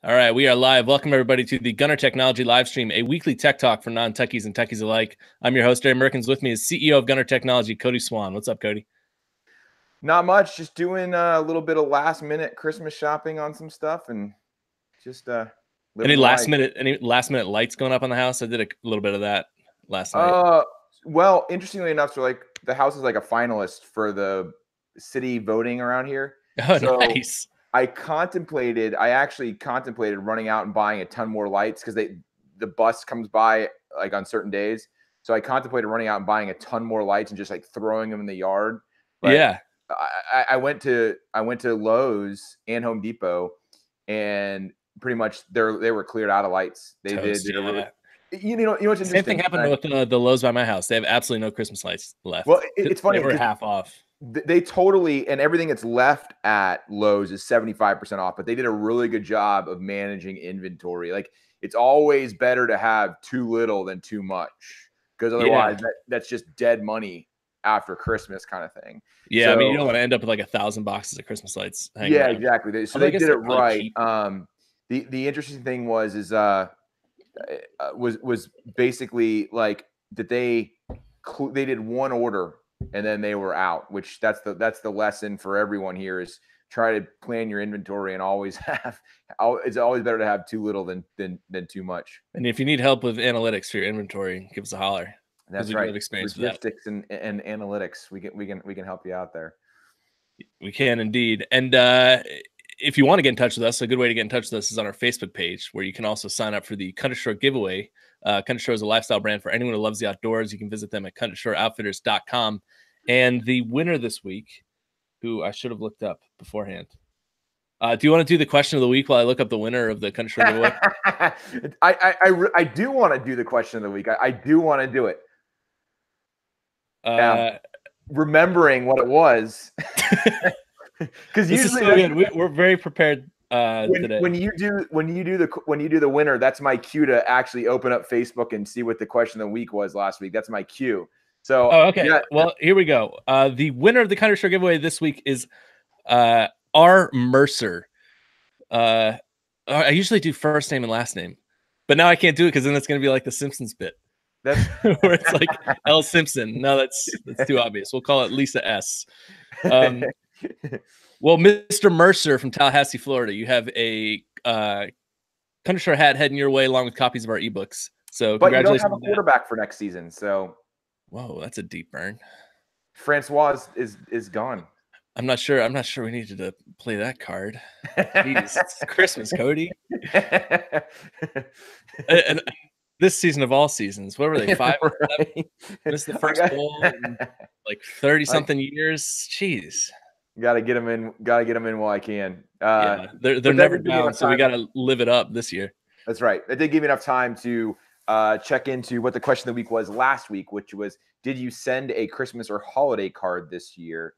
All right, we are live. Welcome, everybody, to the Gunner Technology Livestream, a weekly tech talk for non-techies and techies alike. I'm your host, Aaron Merkins. With me is CEO of Gunner Technology, Cody Swan. What's up, Cody? Not much. Just doing a little bit of last-minute Christmas shopping on some stuff, and just Any last minute lights going up on the house? I did a little bit of that last night. Well, interestingly enough, so like the house is like a finalist for the city voting around here. Oh, So nice. I actually contemplated running out and buying a ton more lights because the bus comes by like on certain days. So I contemplated running out and buying a ton more lights and just like throwing them in the yard. But Yeah. I went to Lowe's and Home Depot, and pretty much they were cleared out of lights. They did a really, you know what's interesting. Same thing happened with the Lowe's by my house. They have absolutely no Christmas lights left. Well, it's funny. They were half off. They totally, and everything that's left at Lowe's is 75% off, but they did a really good job of managing inventory. Like, it's always better to have too little than too much, because otherwise that's just dead money after Christmas kind of thing. Yeah, so, I mean, you don't want to end up with like 1,000 boxes of Christmas lights. Yeah, around. Exactly. So they did it right. The interesting thing was basically like that they did one order and then they were out, which that's the lesson for everyone here is try to plan your inventory and always have, it's always better to have too little than too much. And if you need help with analytics for your inventory, give us a holler. That's right. Logistics and analytics. We can help you out there. We can indeed. And if you want to get in touch with us, a good way to get in touch with us is on our Facebook page, where you can also sign up for the Country Store giveaway. Country Store is a lifestyle brand for anyone who loves the outdoors. You can visit them at countrystore-outfitters.com. And the winner this week, who I should have looked up beforehand. Do you want to do the question of the week while I look up the winner of the Country Store giveaway? I do want to do the question of the week. I do want to do it. Remembering what it was, because usually we're very prepared today. When you do the winner, that's my cue to actually open up Facebook and see what the question of the week was last week. That's my cue. So okay, yeah. Well, here we go. The winner of the Country Store giveaway this week is R. Mercer. I usually do first name and last name, but now I can't do it because then it's going to be like the Simpsons bit. That's where it's like L. Simpson. No, that's too obvious. We'll call it Lisa S. Well, Mr. Mercer from Tallahassee, Florida, you have a Country Store hat heading your way along with copies of our ebooks. So but congratulations. You don't have a quarterback for next season. So whoa, that's a deep burn. Francois is gone. I'm not sure we needed to play that card. Jeez, it's Christmas, Cody. And this season of all seasons, what were they? 5 right. Missed the first bowl in like 30-something years. Jeez. Gotta get them in while I can. Yeah, they're never down, so we gotta live it up this year. That's right. That did give me enough time to check into what the question of the week was last week, which was, did you send a Christmas or holiday card this year?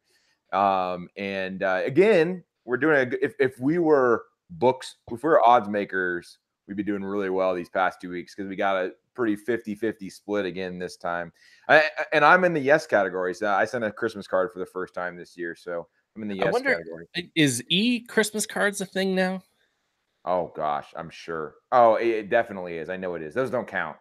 Again, we're doing if we were odds makers, we'd be doing really well these past 2 weeks because we got a pretty 50-50 split again this time. And I'm in the yes category. So I sent a Christmas card for the first time this year. So I'm in the yes category. Is Christmas cards a thing now? Oh, gosh, I'm sure. Oh, it definitely is. I know it is. Those don't count.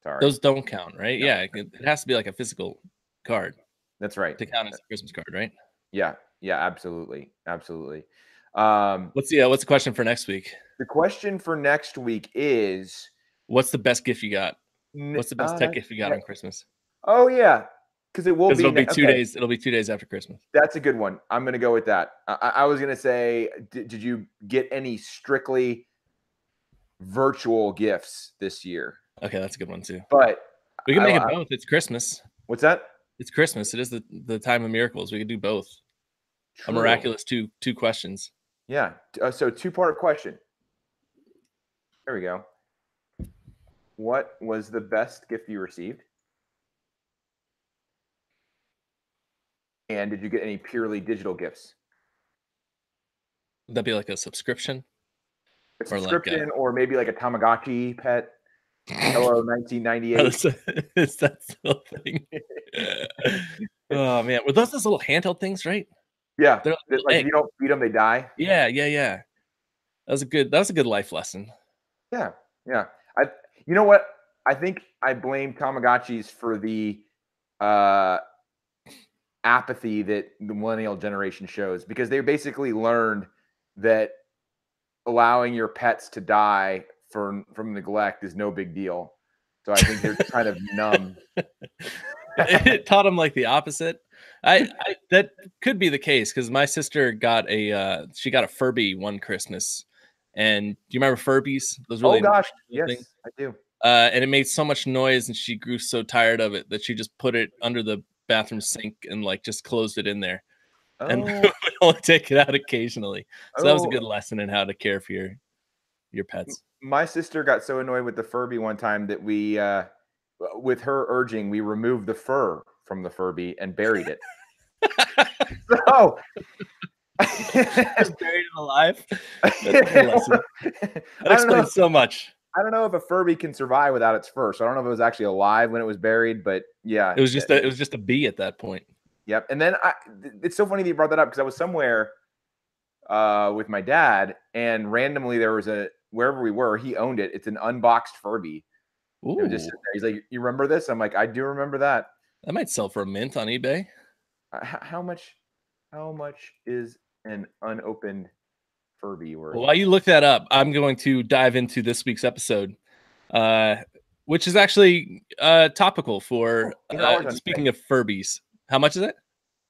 Sorry. Those don't count, right? No. Yeah, it has to be like a physical card. That's right. To count as a Christmas card, right? Yeah, absolutely. Absolutely. What's the question for next week? The question for next week is, what's the best gift you got? What's the best tech gift you got on Christmas? Oh yeah, because it'll be 2 days. It'll be 2 days after Christmas. That's a good one. I'm gonna go with that. I was gonna say, did you get any strictly virtual gifts this year? Okay, that's a good one too. But we can make it both. It's Christmas. What's that? It's Christmas. It is the time of miracles. We could do both. True. A miraculous two questions. Yeah. So 2-part question. There we go. What was the best gift you received? And did you get any purely digital gifts? Would that be like a subscription? A subscription, or maybe like a Tamagotchi pet? Hello, 1998. Is that still a thing? Oh man, were those little handheld things, right? Yeah, like if you don't feed them, they die. Yeah. That was a good life lesson. Yeah, yeah. You know what? I think I blame Tamagotchis for the uh, apathy that the millennial generation shows, because they basically learned that allowing your pets to die from neglect is no big deal. So I think they're kind of numb. It taught him like the opposite. I that could be the case because my sister got she got a Furby one Christmas, and do you remember Furbies? Those Oh really gosh, little things. yes, I do. And it made so much noise, and she grew so tired of it that she just put it under the bathroom sink and like just closed it in there, and Oh, would only take it out occasionally. So that was a oh. good lesson in how to care for your pets. My sister got so annoyed with the Furby one time that we, with her urging, we removed the fur from the Furby and buried it. So Just buried it alive. That's a good lesson. That I don't know. explains so much. I don't know if a Furby can survive without its fur. So I don't know if it was actually alive when it was buried, but yeah. It was just a bee at that point. Yep. And then it's so funny that you brought that up, because I was somewhere with my dad, and randomly there was wherever we were, he owned it. It's an unboxed Furby. It was just sitting there. He's like, "You remember this?" I'm like, "I do remember that." That might sell for a mint on eBay. How much is an unopened Furby worth? Well, while you look that up, I'm going to dive into this week's episode, which is actually topical for speaking of Furbies. How much is it?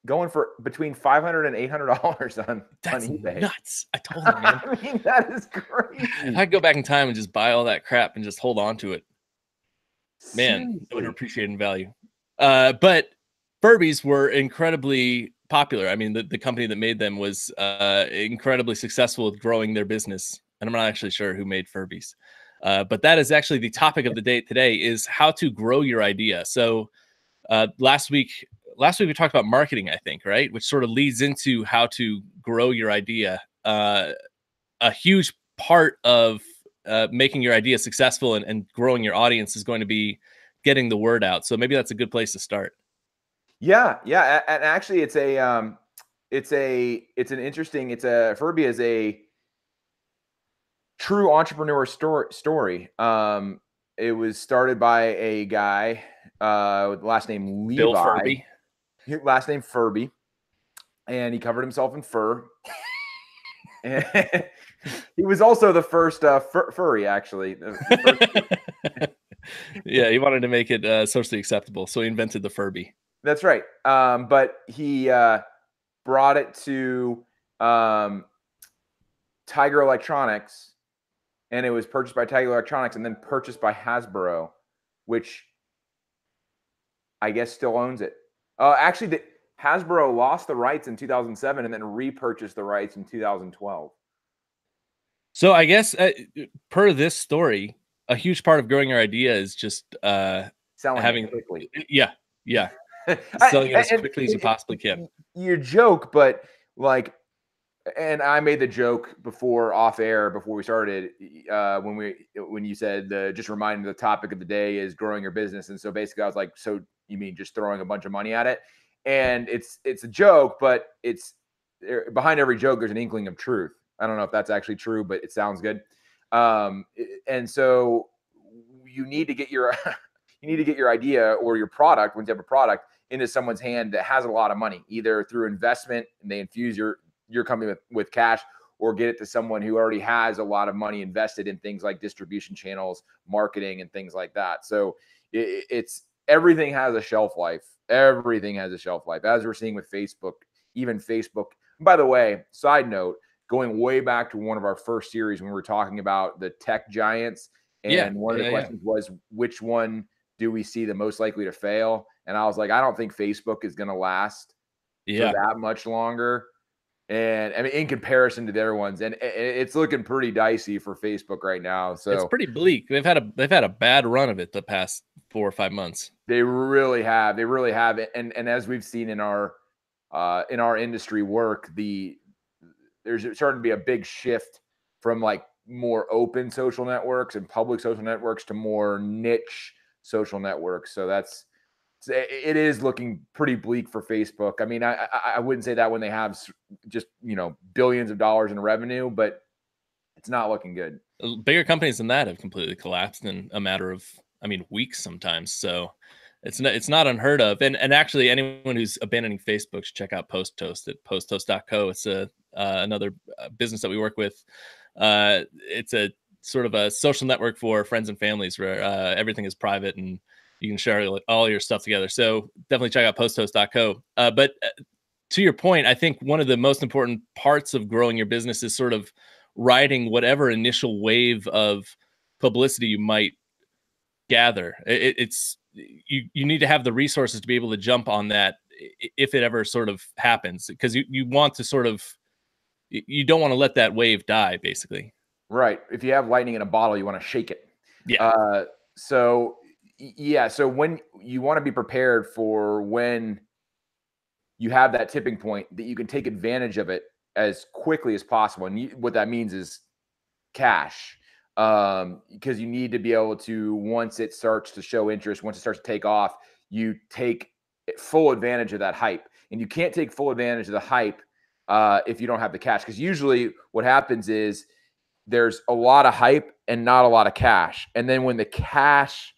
Going for between $500 and $800 on eBay. Nuts. I told him, man. I mean, that is crazy. If I could go back in time and just buy all that crap and just hold on to it, man, Seriously. it would appreciate in value. But Furbies were incredibly popular. I mean, the company that made them was incredibly successful with growing their business. And I'm not actually sure who made Furbies. But that is actually the topic of the day today, is how to grow your idea. So last week we talked about marketing, I think, right? Which sort of leads into how to grow your idea. A huge part of making your idea successful and growing your audience is going to be getting the word out. So maybe that's a good place to start. Yeah, and actually, Furby is a true entrepreneur story. It was started by a guy with the last name Levi. Bill Furby. Last name Furby, and he covered himself in fur. And he was also the first furry, actually. Yeah, he wanted to make it socially acceptable, so he invented the Furby. That's right. But he brought it to Tiger Electronics, and it was purchased by Tiger Electronics and then purchased by Hasbro, which I guess still owns it. Actually, Hasbro lost the rights in 2007 and then repurchased the rights in 2012. So I guess per this story, a huge part of growing your idea is just selling it quickly. Yeah. Selling it as quickly as you possibly can. You joke, but like, and I made the joke before off air before we started when you said just reminding the topic of the day is growing your business, and so basically I was like, so you mean just throwing a bunch of money at it? And it's a joke, but it's behind every joke there's an inkling of truth. I don't know if that's actually true, but it sounds good. And so you need to get your idea or your product, once you have a product, into someone's hand that has a lot of money, either through investment and they infuse your company with cash, or get it to someone who already has a lot of money invested in things like distribution channels, marketing, and things like that. So it's everything has a shelf life. Everything has a shelf life, as we're seeing with Facebook. Even Facebook. By the way, side note, going way back to one of our first series when we were talking about the tech giants, and one of the questions was, which one do we see the most likely to fail? And I was like, I don't think Facebook is going to last for that much longer. And I mean, in comparison to the other ones, and it's looking pretty dicey for Facebook right now. So it's pretty bleak. They've had a bad run of it the past 4 or 5 months. They really have. They really have. And as we've seen in our industry work, there's starting to be a big shift from like more open social networks and public social networks to more niche social networks. So it is looking pretty bleak for Facebook. I mean, I wouldn't say that when they have just, billions of dollars in revenue, but It's not looking good. Bigger companies than that have completely collapsed in a matter of, I mean, weeks sometimes. So it's not unheard of. And actually, anyone who's abandoning Facebook should check out Post Toast at posttoast.co. It's another business that we work with. It's a sort of a social network for friends and families where everything is private and you can share all your stuff together. So definitely check out posttoast.co. But to your point, I think one of the most important parts of growing your business is sort of riding whatever initial wave of publicity you might gather. It's you need to have the resources to be able to jump on that if it ever sort of happens, because you want to sort of, you don't want to let that wave die, basically. Right. If you have lightning in a bottle, you want to shake it. Yeah. So yeah. So when you want to be prepared for when you have that tipping point, that you can take advantage of it as quickly as possible. And what that means is cash, because you need to be able to, once it starts to show interest, once it starts to take off, you take full advantage of that hype. And you can't take full advantage of the hype if you don't have the cash, because usually what happens is there's a lot of hype and not a lot of cash. And then when the cash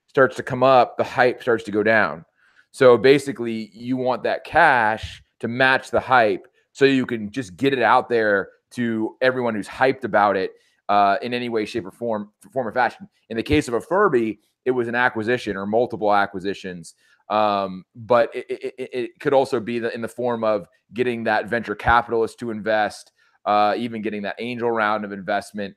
starts to come up, the hype starts to go down. So basically, you want that cash to match the hype so you can just get it out there to everyone who's hyped about it in any way, shape, or form or fashion. In the case of a Furby, it was an acquisition or multiple acquisitions. But it could also be in the form of getting that venture capitalist to invest, even getting that angel round of investment,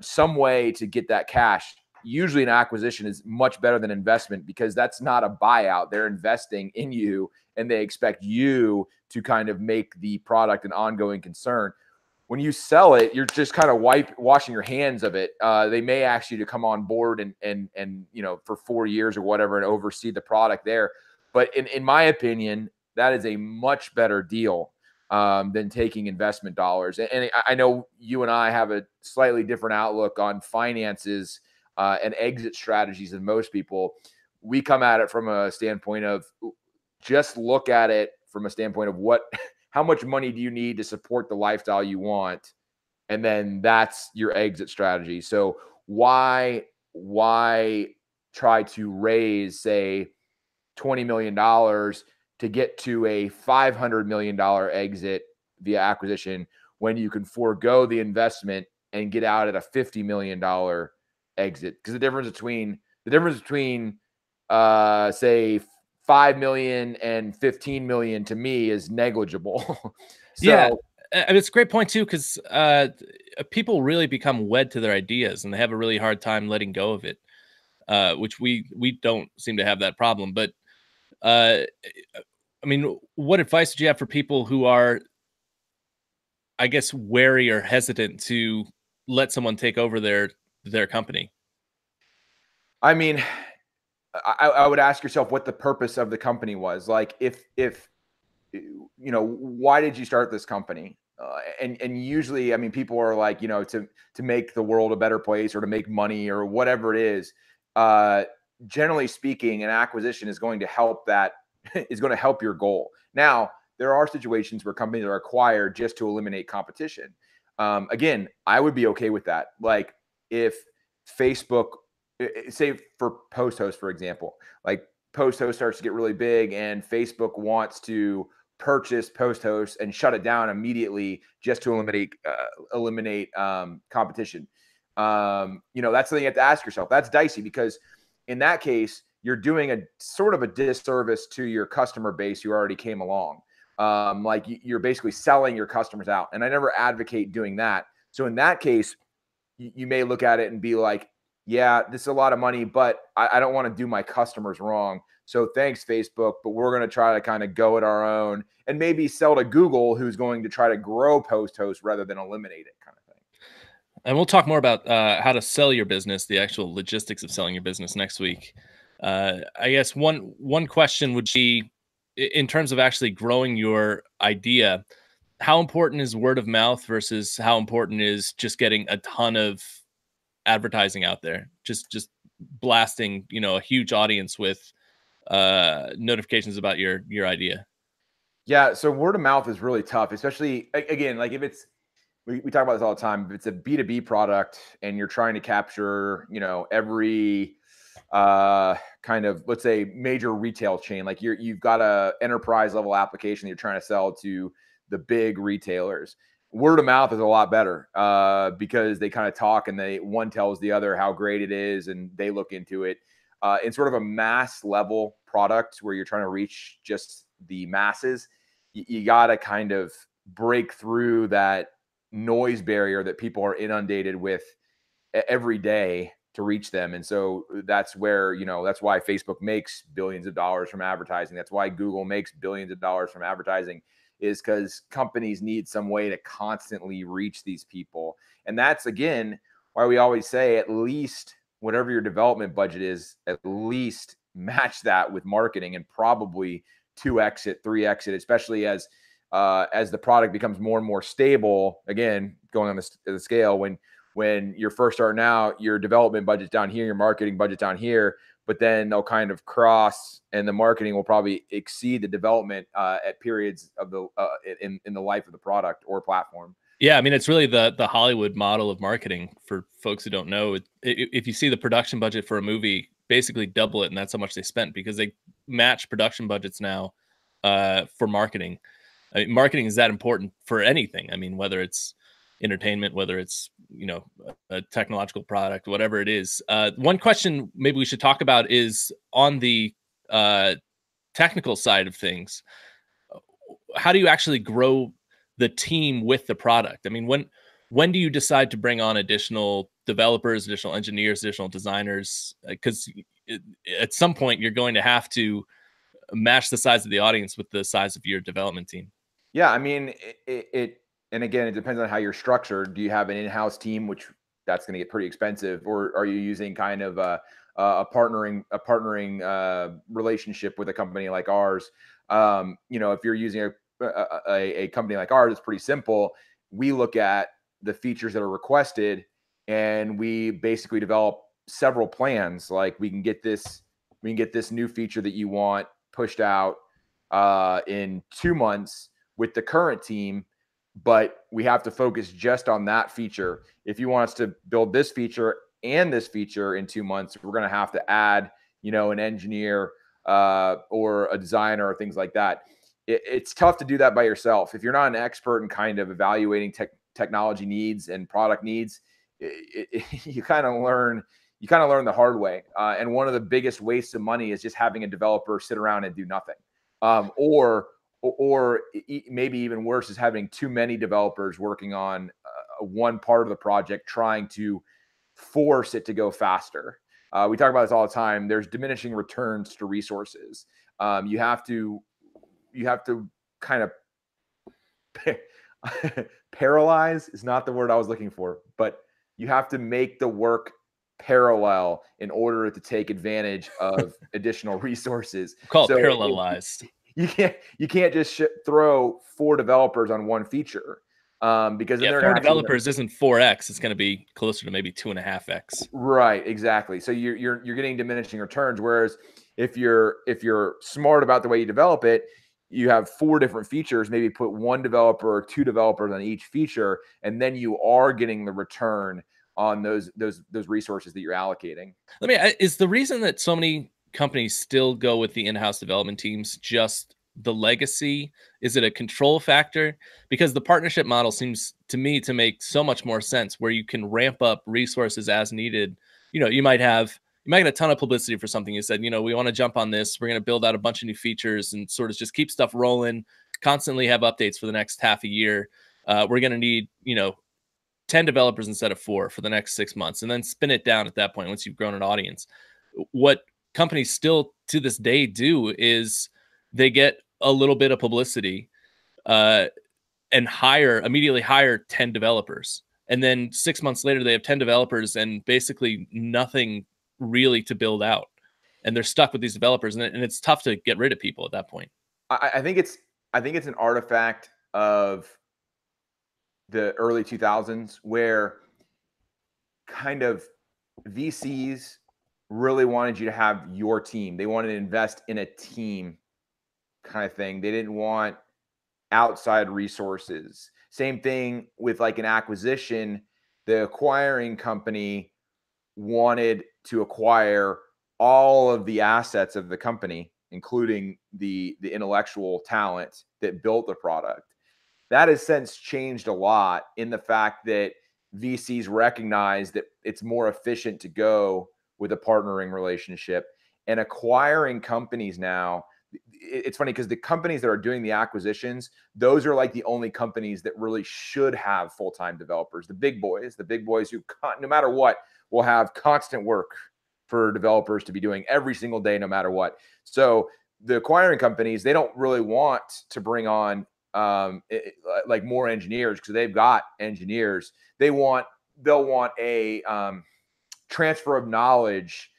some way to get that cash. Usually an acquisition is much better than investment, because that's not a buyout. They're investing in you and they expect you to kind of make the product an ongoing concern. When you sell it, you're just kind of washing your hands of it. They may ask you to come on board and for 4 years or whatever and oversee the product there. But in my opinion, that is a much better deal than taking investment dollars. And I know you and I have a slightly different outlook on finances and exit strategies than most people. We come at it from a standpoint of, just look at it from a standpoint of how much money do you need to support the lifestyle you want? And then that's your exit strategy. So why try to raise, say, $20 million to get to a $500 million exit via acquisition when you can forego the investment and get out at a $50 million exit? Because the difference between say 5 million and 15 million to me is negligible. So Yeah, and it's a great point too, because people really become wed to their ideas and they have a really hard time letting go of it, which we don't seem to have that problem. But I mean, what advice would you have for people who are, I guess, wary or hesitant to let someone take over their company? I mean, I would ask yourself what the purpose of the company was. Like, if why did you start this company? And usually, I mean, people are like, to make the world a better place or to make money or whatever it is. Generally speaking, an acquisition is going to help your goal. Now, there are situations where companies are acquired just to eliminate competition. Again, I would be okay with that. Like, if Facebook, say for Post Host, for example, like Post Host starts to get really big and Facebook wants to purchase Post Host and shut it down immediately just to eliminate competition. That's something you have to ask yourself. That's dicey, because in that case, you're doing a sort of a disservice to your customer base who already came along. Like, you're basically selling your customers out. And I never advocate doing that. So in that case, you may look at it and be like, yeah, this is a lot of money, but I don't want to do my customers wrong. So thanks, Facebook, but we're going to try to kind of go at our own and maybe sell to Google, who's going to try to grow Post Host rather than eliminate it, kind of thing. And we'll talk more about how to sell your business, the actual logistics of selling your business next week. I guess one question would be, in terms of actually growing your idea, how important is word of mouth versus how important is just getting a ton of advertising out there, just blasting, a huge audience with notifications about your idea? Yeah, so word of mouth is really tough, especially, again, like, if it's we talk about this all the time. If it's a B2B product and you're trying to capture, every kind of, let's say, major retail chain, like you've got a enterprise level application that you're trying to sell to the big retailers. Word of mouth is a lot better because they kind of talk and one tells the other how great it is and they look into it. In sort of a mass level product where you're trying to reach just the masses, you got to kind of break through that noise barrier that people are inundated with every day to reach them. And so that's where, that's why Facebook makes billions of dollars from advertising. That's why Google makes billions of dollars from advertising, is because companies need some way to constantly reach these people. And that's, again, why we always say, at least whatever your development budget is, at least match that with marketing, and probably 2x it, 3x it, especially as the product becomes more and more stable. Again, going on the scale, when you're first starting out, your development budget's down here, your marketing budget's down here, but then they'll kind of cross, and the marketing will probably exceed the development at periods of the in the life of the product or platform. Yeah, I mean, it's really the Hollywood model of marketing. For folks who don't know, if you see the production budget for a movie, basically double it, and that's how much they spent, because they match production budgets now for marketing. I mean, marketing is that important for anything. I mean, whether it's entertainment, whether it's a technological product, whatever it is. One question maybe we should talk about is on the technical side of things. How do you actually grow the team with the product? I mean, when do you decide to bring on additional developers, additional engineers, additional designers? Because at some point you're going to have to match the size of the audience with the size of your development team. Yeah, I mean, and again, it depends on how you're structured. Do you have an in-house team, which that's going to get pretty expensive, or are you using kind of a partnering relationship with a company like ours? If you're using a company like ours, it's pretty simple. We look at the features that are requested, and we basically develop several plans. Like, we can get this new feature that you want pushed out in 2 months with the current team, but we have to focus just on that feature. If you want us to build this feature and this feature in 2 months, we're going to have to add, an engineer or a designer or things like that. It's tough to do that by yourself. If you're not an expert in kind of evaluating technology needs and product needs, you kind of learn the hard way. And one of the biggest wastes of money is just having a developer sit around and do nothing. Or maybe even worse is having too many developers working on one part of the project, trying to force it to go faster. We talk about this all the time. There's diminishing returns to resources. You have to kind of paralyze is not the word I was looking for, but you have to make the work parallel in order to take advantage of additional resources. Call it parallelized. You can't just throw 4 developers on one feature because then 4 developers isn't 4x. It's going to be closer to maybe 2.5x. Right, exactly. So you're getting diminishing returns. Whereas if you're smart about the way you develop it, you have 4 different features. Maybe put 1 developer or 2 developers on each feature, and then you are getting the return on those resources that you're allocating. Is the reason that so many companies still go with the in-house development teams just the legacy? Is it a control factor? Because the partnership model seems to me to make so much more sense, where you can ramp up resources as needed. You might get a ton of publicity for something. You said, we want to jump on this. We're going to build out a bunch of new features and sort of just keep stuff rolling, constantly have updates for the next half a year. We're going to need, 10 developers instead of 4 for the next 6 months, and then spin it down at that point once you've grown an audience. What companies still to this day do is they get a little bit of publicity and immediately hire 10 developers. And then 6 months later, they have 10 developers and basically nothing really to build out. And they're stuck with these developers, and it's tough to get rid of people at that point. I think it's an artifact of the early 2000s, where kind of VCs really wanted you to have your team. They wanted to invest in a team kind of thing. They didn't want outside resources. Same thing with like an acquisition. The acquiring company wanted to acquire all of the assets of the company, including the intellectual talent that built the product. That has since changed a lot in the fact that VCs recognize that it's more efficient to go with a partnering relationship and acquiring companies now. It's funny because the companies that are doing the acquisitions, those are like the only companies that really should have full-time developers. The big boys who, no matter what, will have constant work for developers to be doing every single day, no matter what. So the acquiring companies, they don't really want to bring on like more engineers because they've got engineers. They'll want a transfer of knowledge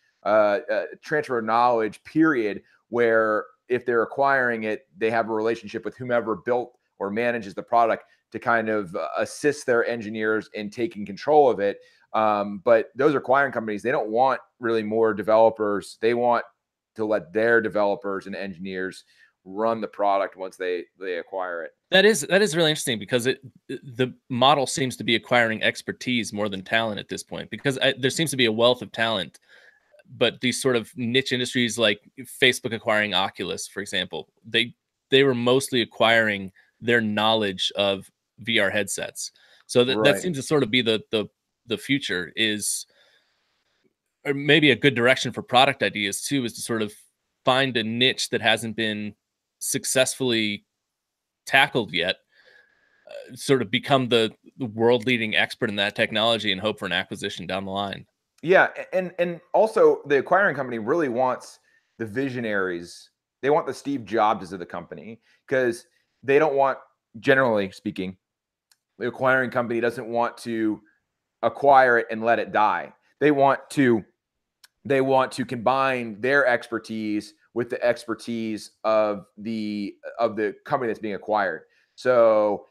period, where if they're acquiring it, they have a relationship with whomever built or manages the product to kind of assist their engineers in taking control of it. But those acquiring companies, they don't want really more developers. They want to let their developers and engineers run the product once they acquire it. That is really interesting because the model seems to be acquiring expertise more than talent at this point, because there seems to be a wealth of talent, but these sort of niche industries like Facebook acquiring Oculus, for example, they were mostly acquiring their knowledge of VR headsets. So that seems to sort of be the future, is, or maybe a good direction for product ideas too, is to sort of find a niche that hasn't been successfully tackled yet, sort of become the world leading expert in that technology and hope for an acquisition down the line. Yeah, and also the acquiring company really wants the visionaries. They want the Steve Jobs of the company, because they don't want, generally speaking, the acquiring company doesn't want to acquire it and let it die. They want to combine their expertise with the expertise of the company that's being acquired. So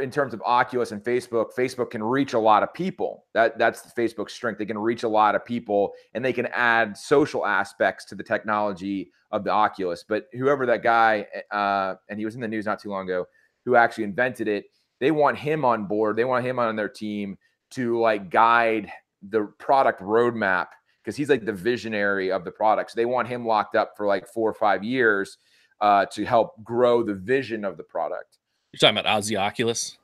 in terms of Oculus and Facebook can reach a lot of people. That's the Facebook strength. They can reach a lot of people, and they can add social aspects to the technology of the Oculus. But whoever that guy, and he was in the news not too long ago, who actually invented it, they want him on board. They want him on their team to like guide the product roadmap, because he's like the visionary of the product. So they want him locked up for like 4 or 5 years to help grow the vision of the product. You're talking about Ozzy Oculus?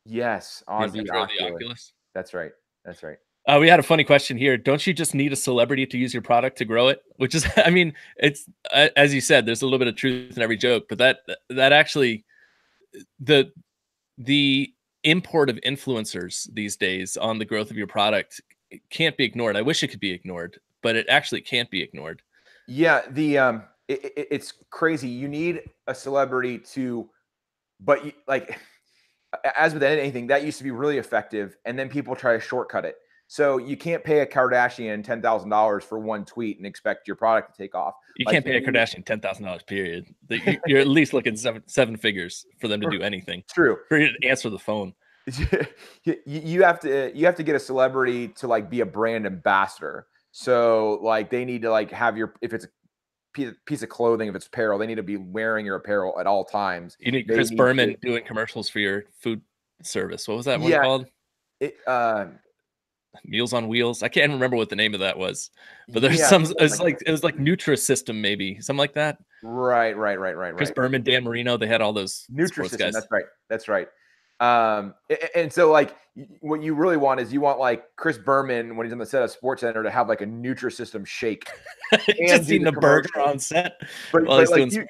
Yes, The Ozzy inventor of the Oculus. Oculus. That's right. That's right. We had a funny question here. Don't you just need a celebrity to use your product to grow it? Which is, I mean, it's as you said, there's a little bit of truth in every joke, but that actually, the import of influencers these days on the growth of your product can't be ignored. I wish it could be ignored, but it actually can't be ignored. Yeah, it's crazy. You need a celebrity to, but like, as with anything, that used to be really effective, and then people try to shortcut it. So you can't pay a Kardashian $10,000 for one tweet and expect your product to take off. You Like, can't pay a Kardashian $10,000, period. You're at least looking seven figures for them to do anything. True. For you to answer the phone. You have to get a celebrity to like be a brand ambassador. So like they need to like have your, if it's a piece of clothing, if it's apparel, they need to be wearing your apparel at all times. You need Chris Berman doing commercials for your food service. What was that one called? Meals on Wheels. I can't remember what the name of that was, but there's some. It was like Nutrisystem, maybe something like that. Right. Chris Berman, Dan Marino. They had all those Nutrisystem. Guys. That's right. And so like what you really want is you want like Chris Berman when he's on the set of SportsCenter to have like a Nutrisystem shake. Just eating a burger on set while he's doing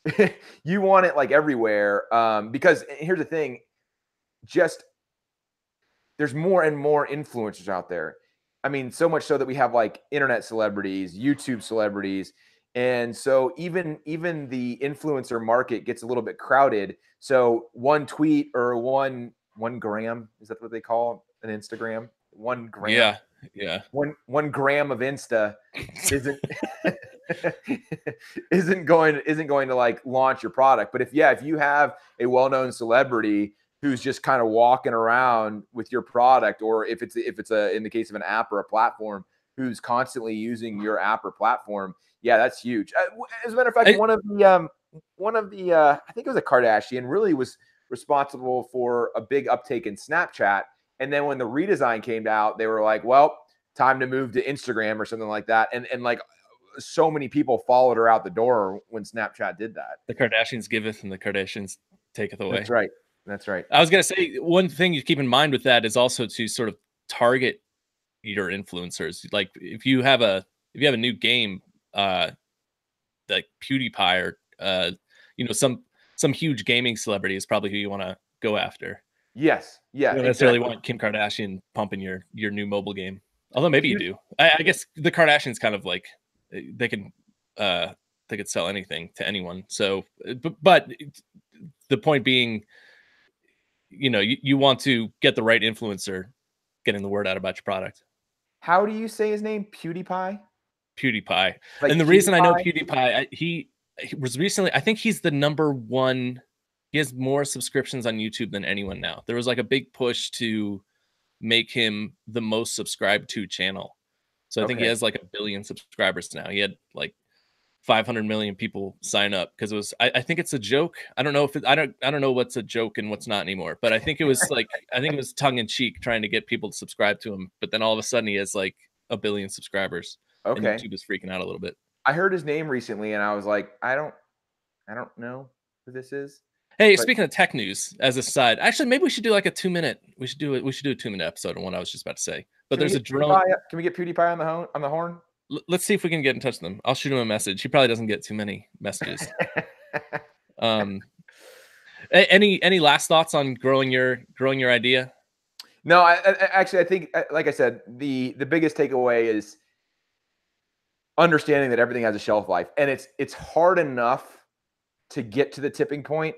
SportsCenter. You want it like everywhere, because here's the thing, just there's more and more influencers out there. I mean, so much so that we have like internet celebrities, YouTube celebrities. And so even the influencer market gets a little bit crowded. So one tweet or one gram, is that what they call an Instagram? 1 gram. Yeah. One gram of Insta isn't going to like launch your product. But if you have a well-known celebrity who's just kind of walking around with your product, or if it's in the case of an app or a platform, who's constantly using your app or platform, yeah, that's huge. As a matter of fact, one of the I think it was a Kardashian, really was responsible for a big uptake in Snapchat. And then when the redesign came out, they were like, well, time to move to Instagram or something like that. And like so many people followed her out the door when Snapchat did that. The Kardashians giveth and the Kardashians taketh away. That's right. That's right. I was going to say, one thing you keep in mind with that is also to sort of target your influencers. Like if you have a new game, like PewDiePie or some huge gaming celebrity is probably who you want to go after. Yes. Yeah. You don't necessarily want Kim Kardashian pumping your new mobile game. Although maybe you do. I guess the Kardashians kind of like they could sell anything to anyone. So, but the point being, you want to get the right influencer getting the word out about your product. How do you say his name? PewDiePie? PewDiePie. Like and the reason I know PewDiePie, he was recently, I think he's the #1. He has more subscriptions on YouTube than anyone now. There was like a big push to make him the most subscribed to channel. So I think he has like 1 billion subscribers now. He had like 500 million people sign up because it was. I think it's a joke. I don't know if I don't know what's a joke and what's not anymore. But I think it was like I think it was tongue in cheek trying to get people to subscribe to him. But then all of a sudden he has like 1 billion subscribers. Okay, and YouTube is freaking out a little bit. I heard his name recently and I was like, I don't know who this is. Hey, speaking of tech news, as a side, actually, maybe we should do like a 2-minute. We should do a 2-minute episode on what I was just about to say. But there's a drone. Can we get PewDiePie on the horn? Let's see if we can get in touch with him. I'll shoot him a message. He probably doesn't get too many messages. Any last thoughts on growing your idea? No, I think, like I said, the biggest takeaway is understanding that everything has a shelf life, and it's hard enough to get to the tipping point.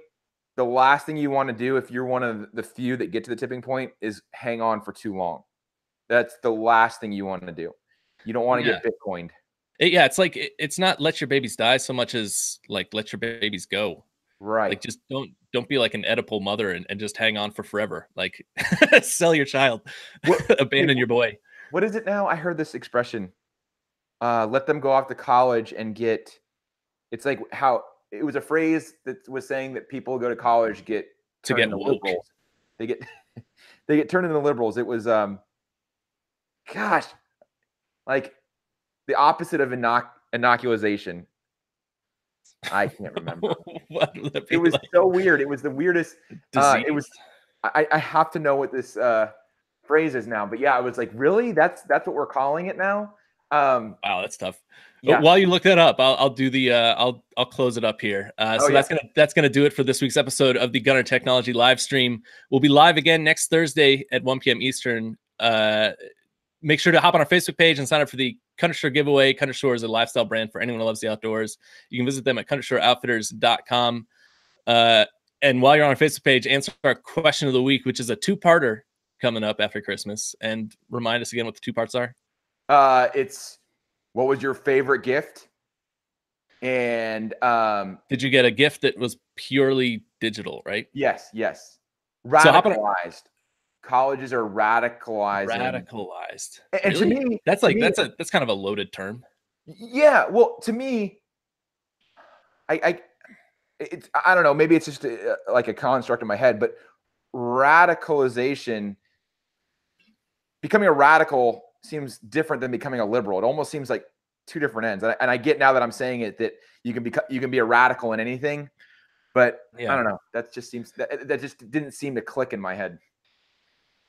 The last thing you want to do if you're one of the few that get to the tipping point is hang on for too long. That's the last thing you want to do. You don't want to get Bitcoined. It's like it's not let your babies die so much as like let your babies go. Right. Like just don't be like an Oedipal mother and just hang on for forever. Like sell your child, abandon your boy. What is it now? I heard this expression. Let them go off to college and get. It's like how it was a phrase that was saying that people go to college get turned into liberals. They get turned into liberals. It was gosh, like the opposite of inoculation. I can't remember. It was so weird. It was the weirdest. It was. I have to know what this phrase is now. But yeah, I was like, really? That's what we're calling it now. Wow, that's tough. Yeah. While you look that up, I'll do the I'll close it up here. That's gonna do it for this week's episode of the Gunner Technology Livestream. We'll be live again next Thursday at 1 p.m. Eastern. Make sure to hop on our Facebook page and sign up for the Country Store giveaway. Country Store is a lifestyle brand for anyone who loves the outdoors. You can visit them at countrystoreoutfitters.com. And while you're on our Facebook page, answer our question of the week, which is a 2-parter coming up after Christmas. And remind us again what the 2 parts are. It's what was your favorite gift? And did you get a gift that was purely digital, right? Yes. Radicalized. Colleges are radicalizing. Radicalized. And really? To me, that's kind of a loaded term. Yeah. Well, to me, I don't know. Maybe it's just like a construct in my head, but radicalization, becoming a radical seems different than becoming a liberal. It almost seems like 2 different ends. And I get now that I'm saying it that you can be a radical in anything, but I don't know. That just didn't seem to click in my head.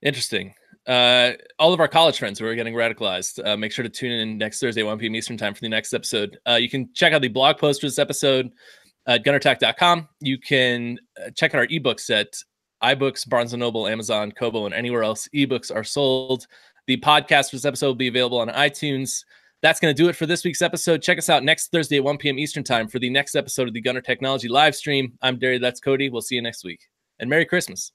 Interesting. All of our college friends who are getting radicalized, make sure to tune in next Thursday, 1 p.m. Eastern time for the next episode. You can check out the blog post for this episode at gunnertech.com. You can check out our ebooks at iBooks, Barnes & Noble, Amazon, Kobo, and anywhere else ebooks are sold. The podcast for this episode will be available on iTunes. That's going to do it for this week's episode. Check us out next Thursday at 1 p.m. Eastern time for the next episode of the Gunner Technology Livestream. I'm Derry. That's Cody. We'll see you next week. And Merry Christmas.